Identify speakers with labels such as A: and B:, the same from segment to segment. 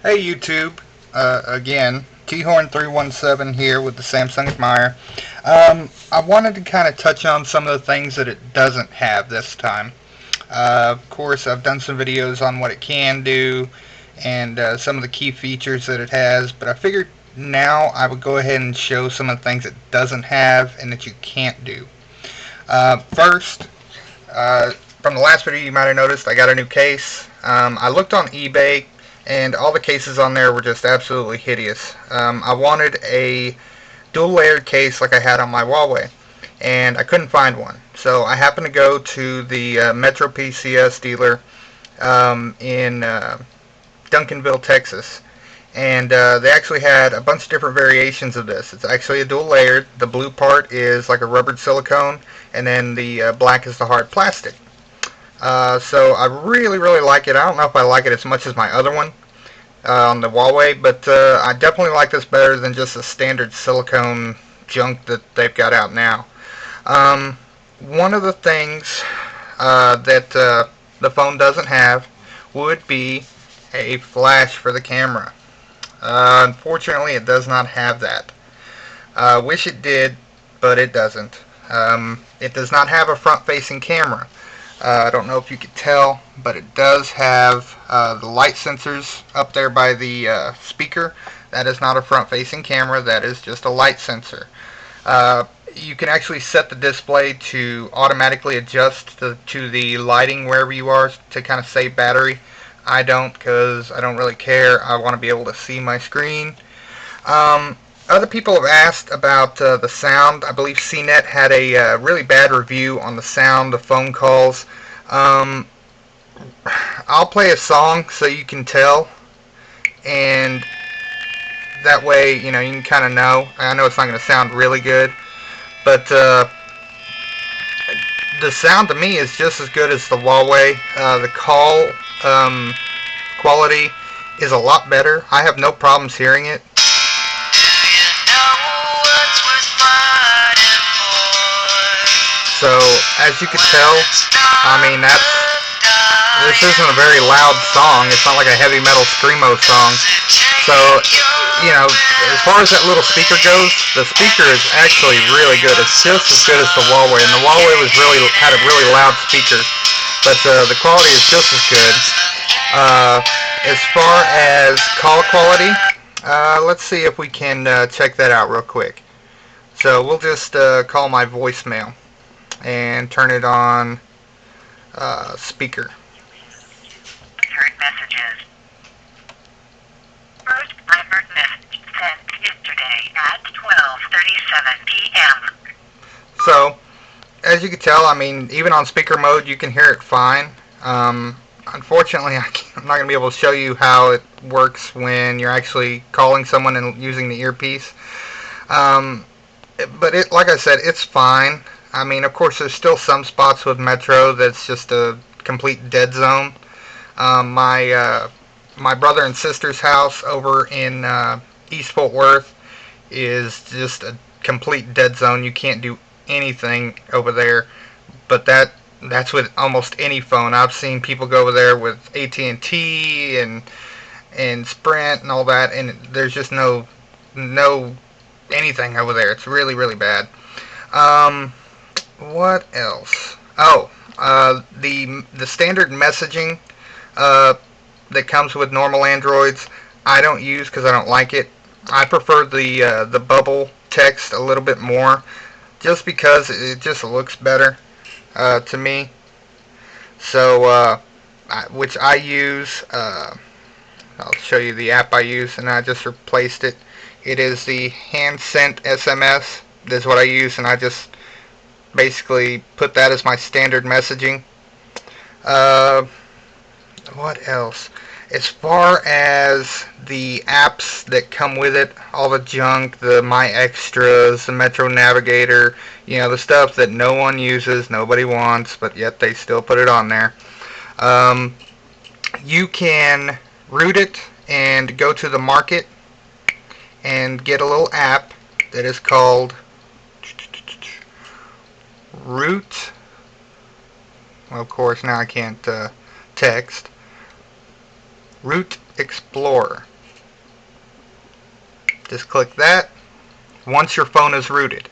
A: Hey YouTube, again, Thorn317 here with the Samsung Admire. I wanted to kind of touch on some of the things that it doesn't have this time. Of course, I've done some videos on what it can do and some of the key features that it has, but I figured now I would go ahead and show some of the things it doesn't have and that you can't do. First, from the last video you might have noticed I got a new case. I looked on eBay and all the cases on there were just absolutely hideous. I wanted a dual layered case like I had on my Huawei, and I couldn't find one. So I happened to go to the Metro PCS dealer in Duncanville, Texas, and they actually had a bunch of different variations of this. It's actually a dual layered. The blue part is like a rubbered silicone, and then the black is the hard plastic. So I really like it. I don't know if I like it as much as my other one on the Huawei, but I definitely like this better than just the standard silicone junk that they've got out now. One of the things that the phone doesn't have would be a flash for the camera. Unfortunately, it does not have that. Wish it did, but it doesn't. It does not have a front-facing camera. I don't know if you could tell, but it does have the light sensors up there by the speaker. That is not a front-facing camera. That is just a light sensor. You can actually set the display to automatically adjust to the lighting wherever you are to kind of save battery. I don't, because I don't really care. I want to be able to see my screen. Other people have asked about the sound. I believe CNET had a really bad review on the sound of phone calls. I'll play a song so you can tell, and that way, you can kind of know. I know it's not going to sound really good, but the sound to me is just as good as the Huawei. The call quality is a lot better. I have no problems hearing it. So, as you can tell, this isn't a very loud song. It's not like a heavy metal screamo song. So, as far as that little speaker goes, the speaker is actually really good. It's just as good as the Huawei, and the Huawei had a really loud speaker, but the quality is just as good. As far as call quality, let's see if we can check that out real quick. So we'll just call my voicemail and turn it on speaker.
B: Heard messages. First, I heard message sent yesterday at 12:37 p.m.
A: So, as you can tell, even on speaker mode, you can hear it fine. Unfortunately, I'm not going to be able to show you how it works when you're actually calling someone and using the earpiece. But like I said, it's fine. Of course, there's still some spots with Metro that's just a complete dead zone. My brother and sister's house over in East Fort Worth is just a complete dead zone. You can't do anything over there. But that's with almost any phone. I've seen people go over there with AT&T and Sprint and all that, and there's just no anything over there. It's really bad. What else? Oh, the standard messaging that comes with normal Androids, I don't use because I don't like it. I prefer the bubble text a little bit more, just because it just looks better to me. So, which I use. I'll show you the app I use, and I just replaced it. It is the hand sent SMS. This is what I use, and I just basically put that as my standard messaging. What else? As far as the apps that come with it, all the junk, the My Extras, the Metro Navigator, the stuff that no one uses, nobody wants, but yet they still put it on there. You can root it and go to the market and get a little app that is called Root. Well, of course, now I can't text. Root Explorer. Just click that. Once your phone is rooted,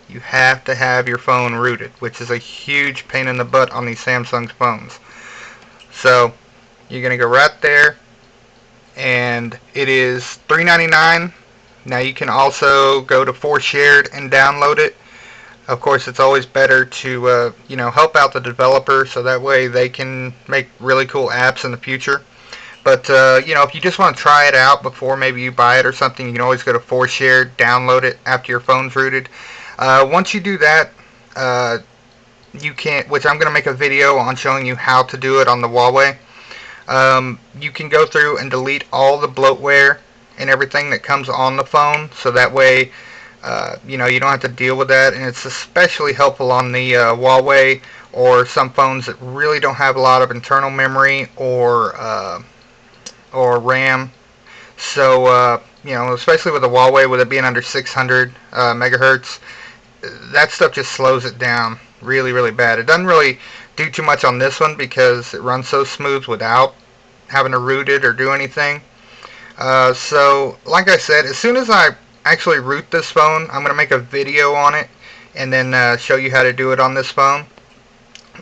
A: you have to have your phone rooted, which is a huge pain in the butt on these Samsung phones. So you're going to go right there, and it is $3.99. Now you can also go to ForShared and download it. Of course, it's always better to help out the developer, so that way they can make really cool apps in the future. But if you just want to try it out before maybe you buy it or something, you can always go to ForShared, download it after your phone's rooted. Once you do that, you can, which I'm going to make a video on showing you how to do it on the Huawei. You can go through and delete all the bloatware and everything that comes on the phone, so that way you don't have to deal with that. And it's especially helpful on the Huawei or some phones that really don't have a lot of internal memory or RAM. So especially with the Huawei, with it being under 600 megahertz, that stuff just slows it down really, really bad. It doesn't really do too much on this one because it runs so smooth without having to root it or do anything. So like I said, as soon as I actually root this phone, I'm going to make a video on it and then show you how to do it on this phone.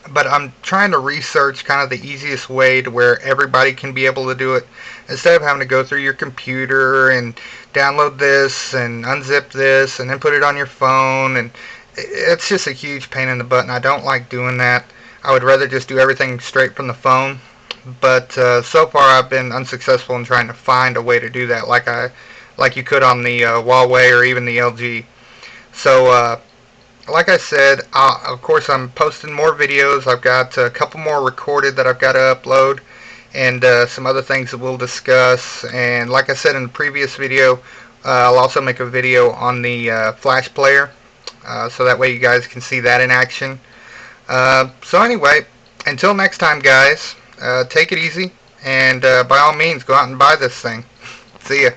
A: But I'm trying to research kind of the easiest way to where everybody can be able to do it, instead of having to go through your computer and download this and unzip this and then put it on your phone. And it's just a huge pain in the butt, and I don't like doing that. I would rather just do everything straight from the phone. But so far I've been unsuccessful in trying to find a way to do that like you could on the Huawei or even the LG. So like I said, of course I'm posting more videos. I've got a couple more recorded that I've got to upload, and some other things that we'll discuss. And like I said in the previous video, I'll also make a video on the Flash player, so that way you guys can see that in action. So anyway, until next time, guys, take it easy, and by all means, go out and buy this thing. See ya.